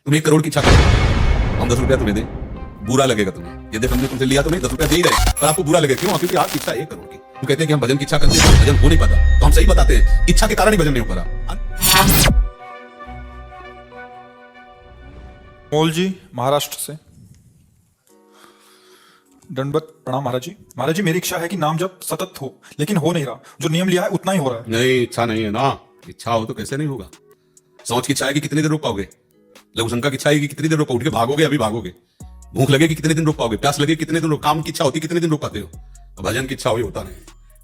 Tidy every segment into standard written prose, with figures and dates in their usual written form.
तुम 1 करोड़ की इच्छा करो, हम 10 रुपया तुम्हें दें, बुरा लगेगा तुम्हें। यदि हमने तुमसे लिया तो नहीं, 10 रुपया दे ही रहे, पर आपको बुरा लगेगा। क्यों? क्योंकि आपकी इच्छा 1 करोड़ की। तुम कहते हैं कि हम भजन की इच्छा करते हैं, भजन हो नहीं पाता, तो हम सही बताते हैं, इच्छा के कारण ही भजन नहीं हो पा रहा। मोल जी महाराष्ट्र से। दंडवत प्रणाम महाराज जी। महाराज जी मेरी इच्छा है कि नाम जप सतत हो, लेकिन हो नहीं रहा। जो नियम लिया है उतना ही हो रहा है। नहीं, इच्छा नहीं है ना। इच्छा हो तो कैसे नहीं होगा। सोच की इच्छा है कि कितनी देर रोक पाओगे। लघु शंका की इच्छा है कि कितनी देर रोक पाओगे। उठ के भागोगे, अभी भागोगे। भूख लगेगी कितने दिन रोक पाओगे। प्यास लगेगी कितने दिन रोक। काम की इच्छा होती कितने दिन रोक पाते हो। तो भजन की इच्छा हुई होता नहीं।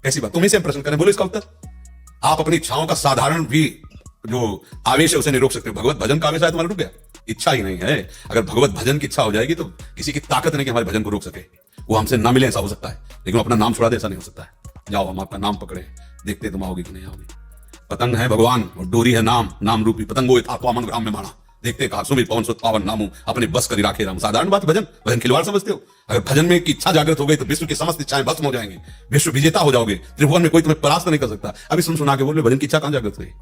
कैसी बात। तुम्हें से हम प्रश्न करें, बोलो इसका उत्तर। आप अपनी इच्छाओं का साधारण भी जो आवेश है उसे नहीं रोक सकते। भगवत भजन का आवेश है तुम्हारा रुक गया। इच्छा ही नहीं है। अगर भगवत भजन की इच्छा हो जाएगी तो किसी की ताकत नहीं कि हमारे भजन को रोक सके। वो हमसे ना मिले ऐसा हो सकता है, लेकिन वो अपना नाम छुड़ा दे ऐसा नहीं हो सकता है। जाओ, हम आपका नाम पकड़े, देखते तुम आओगे कि नहीं आओगे। पतंग है भगवान और डोरी है नाम, नाम रूपी पतंगो आत्मा मन ग्राम में माना। देखते कहा सुमित पवन सुत पावन नामू, अपने बस करी राखे राम। साधारण बात। भजन भजन खिलवाड़ समझते हो। अगर भजन में की इच्छा जागृत हो गई तो विश्व की समस्त इच्छाएं भस्म हो जाएंगी। विश्व विजेता हो जाओगे। त्रिभुवन में कोई तुम्हें परास्त नहीं कर सकता। अभी सुना के बोल रहे भजन की इच्छा कहां जागृत हुई।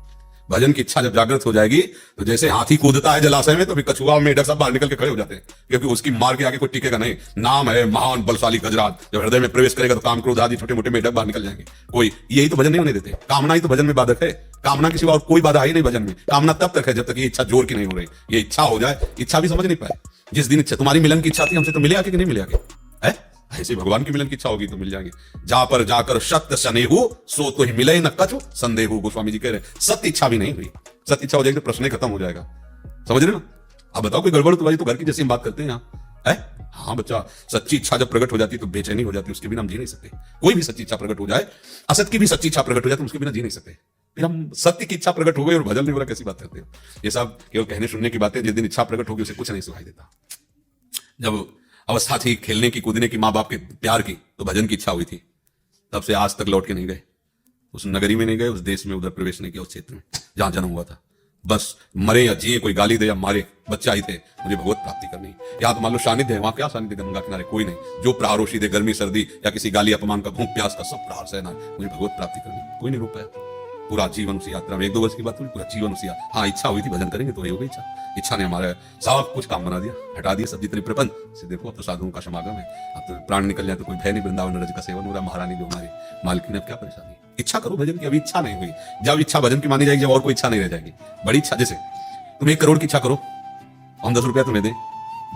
भजन की इच्छा जब जागृत हो जाएगी तो जैसे हाथी कूदता है जलाशय में, तो फिर कछुआ मेढक सब बाहर निकल के खड़े हो जाते हैं, क्योंकि उसकी मार के आगे कोई टिकेगा नहीं। नाम है महान बलशाली गजराज। जब हृदय में प्रवेश करेगा तो काम क्रोध आदि छोटे मोटे मेढक बाहर निकल जाएंगे। कोई यही तो भजन नहीं होने देते। कामना ही तो भजन में बाधक है। कामना के सिवा और कोई बाधा ही नहीं भजन में। कामना तब तक है जब तक ये इच्छा जोर की नहीं हो रही। ये इच्छा हो जाए, इच्छा भी समझ नहीं पाए। जिस दिन इच्छा तुम्हारी मिलन की इच्छा थी हमसे, तो मिले आके कि नहीं मिले आके है। ऐसे भगवान की मिलन की इच्छा होगी तो मिल जाएंगे। जा पर जाकर सत्य सनेहु, सो तो ही मिले न कछु संदेहु। गोस्वामी जी कह रहे सत्य इच्छा भी नहीं हुई। सत्य इच्छा हो जाएगी तो प्रश्न ही खत्म हो जाएगा। समझ रहे ना। अब बताओ कोई गड़बड़ तो भाई, तो घर की जैसी हम बात करते हैं यहाँ है। हाँ बच्चा, सच्ची इच्छा जब प्रकट हो जाती है तो बेचैनी हो जाती है। उसके बिना हम जी नहीं सकते। कोई भी सच्ची इच्छा प्रकट हो जाए, असत की भी सच्ची इच्छा प्रकट हो जाए तो उसके बिना जी नहीं सकते। फिर हम सत्य की इच्छा प्रकट हो गई और भजन नहीं हो रहा, कैसी बात करते हो। ये सब केवल कहने सुनने की बातें। जिस दिन इच्छा प्रकट होगी उसे कुछ नहीं सुनाई देता। जब अवस्था थी खेलने की कूदने की, माँ बाप के प्यार की, तो भजन की इच्छा हुई थी। तब से आज तक लौट के नहीं गए। उस नगरी में नहीं गए, उस देश में उधर प्रवेश नहीं किया, उस क्षेत्र में जहां जन्म हुआ था। बस मरे या जिए, कोई गाली दे या मारे, बच्चा ही थे, मुझे भगवत प्राप्ति करनी। या तो मान लो सानिध्य है, वहां क्या सानिध्य गंगा किनारे कोई नहीं। जो प्रहार दे, गर्मी सर्दी या किसी गाली अपमान का, भूख प्यास का, सब प्रहार सहना, मुझे भगवत प्राप्ति करनी। कोई नहीं रोक पाया। पूरा जीवन उसी यात्रा में। 1-2 वर्ष की बात हुई, पूरा जीवन उसी। हाँ इच्छा हुई थी भजन करेंगे तो वही हो गई इच्छा। इच्छा ने हमारा सब कुछ काम बना दिया, हटा दिया सब जितने प्रपंच से। देखो अब तो साधुओं का समागम है। अब तो प्राण निकल जाए तो कोई भय नहीं। वृंदावन रज का सेवन हो रहा। महारानी जो हमारी मालकिन है, क्या परेशानी। इच्छा करो भजन की। अभी इच्छा नहीं हुई। जब इच्छा भजन की मानी जाएगी, जब और कोई इच्छा नहीं रह जाएगी। बड़ी इच्छा, जैसे तुम 1 करोड़ की इच्छा करो, हम 10 रुपया तुम्हें दें,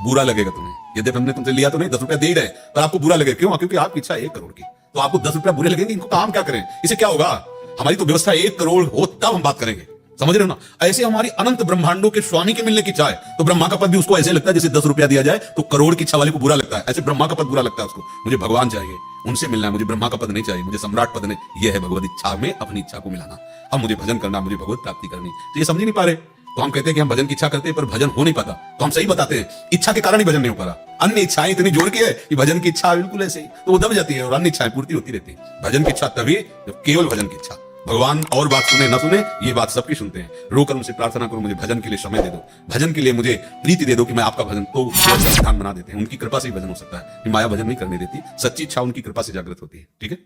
बुरा लगेगा तुम्हें। यदि हमने तुमसे लिया तो नहीं, 10 रुपया दे ही रहे, पर आपको बुरा लगेगा। क्यों? क्योंकि आपकी इच्छा 1 करोड़ की। तो आपको 10 रुपया बुरे लगेंगे। इनको काम क्या करें, इसे क्या होगा। हमारी तो व्यवस्था 1 करोड़ हो तब हम बात करेंगे। समझ रहे हो ना। ऐसे हमारी अनंत ब्रह्मांडों के स्वामी के मिलने की इच्छा है, तो ब्रह्मा का पद भी उसको ऐसे लगता है जैसे 10 रुपया दिया जाए तो करोड़ की इच्छा वाले को बुरा लगता है। ऐसे ब्रह्मा का पद बुरा लगता है उसको। मुझे भगवान चाहिए, उनसे मिलना है, मुझे ब्रह्मा का पद नहीं चाहिए, मुझे सम्राट पद नहीं। यह है भगवत इच्छा में अपनी इच्छा को मिलाना। अब मुझे भजन करना, मुझे भगवत प्राप्ति करनी, तो ये समझ नहीं पा रहे। तो हम कहते हैं कि हम भजन की इच्छा करते हैं पर भजन हो नहीं पाता। तो हम सही बताते हैं, इच्छा के कारण ही भजन नहीं हो पा रहा। अन्य इच्छाएं इतनी जोड़ के है कि भजन की इच्छा बिल्कुल ऐसे ही तो वो दब जाती है और अन्य इच्छाएं पूर्ति होती रहती है। भजन की इच्छा तभी जब केवल भजन की इच्छा। भगवान और बात सुने न सुने, ये बात सबकी सुनते हैं। रोकर उनसे प्रार्थना करो, मुझे भजन के लिए समय दे दो, भजन के लिए मुझे प्रीति दे दो कि मैं आपका भजन, तो स्थान बना देते हैं। उनकी कृपा से ही भजन हो सकता है। माया भजन नहीं करने देती। सच्ची इच्छा उनकी कृपा से जागृत होती है। ठीक है।